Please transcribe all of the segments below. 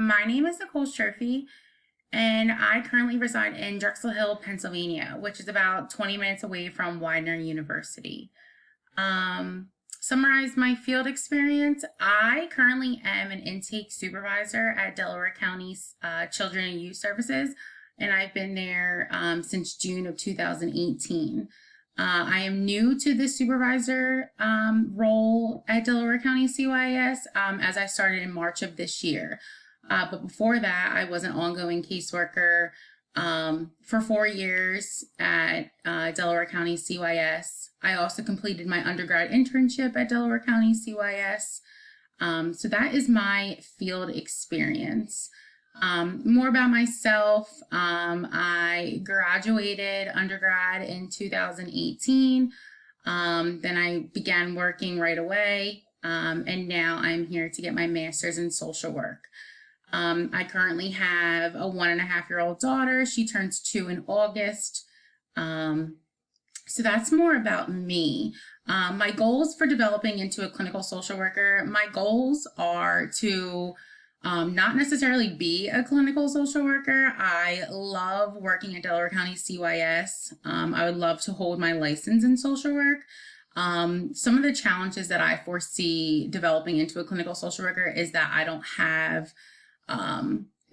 My name is Nicole Sherfy, and I currently reside in Drexel Hill, Pennsylvania, which is about 20 minutes away from Widener University. Summarize my field experience. I currently am an intake supervisor at Delaware County's Children and Youth Services, and I've been there since June of 2018. I am new to the supervisor role at Delaware County CYS as I started in March of this year. But before that, I was an ongoing caseworker for 4 years at Delaware County CYS. I also completed my undergrad internship at Delaware County CYS. So that is my field experience. More about myself. I graduated undergrad in 2018. Then I began working right away. And now I'm here to get my master's in social work. I currently have a 1.5-year-old daughter. She turns 2 in August. So that's more about me. My goals for developing into a clinical social worker, my goals are to not necessarily be a clinical social worker. I love working at Delaware County CYS. I would love to hold my license in social work. Some of the challenges that I foresee developing into a clinical social worker is that I don't have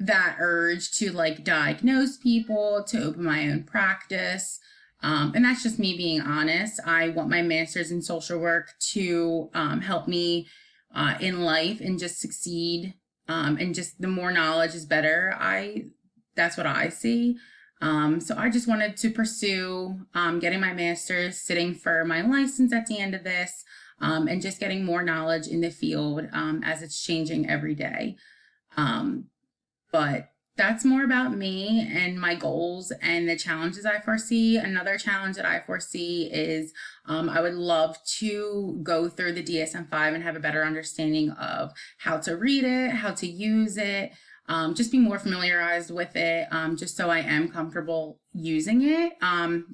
that urge to like diagnose people, to open my own practice. And that's just me being honest. I want my master's in social work to help me in life and just succeed. And just the more knowledge is better. That's what I see. So I just wanted to pursue getting my master's, sitting for my license at the end of this, and just getting more knowledge in the field as it's changing every day. But that's more about me and my goals and the challenges I foresee. Another challenge that I foresee is I would love to go through the DSM-5 and have a better understanding of how to read it, how to use it, just be more familiarized with it, just so I am comfortable using it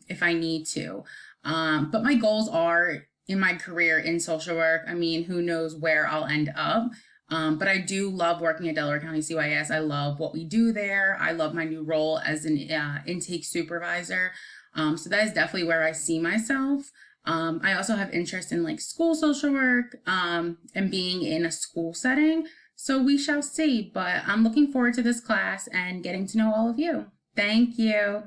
if I need to. But my goals are in my career in social work. I mean, who knows where I'll end up. But I do love working at Delaware County CYS. I love what we do there. I love my new role as an intake supervisor. So that is definitely where I see myself. I also have interest in like school social work and being in a school setting. So we shall see. But I'm looking forward to this class and getting to know all of you. Thank you.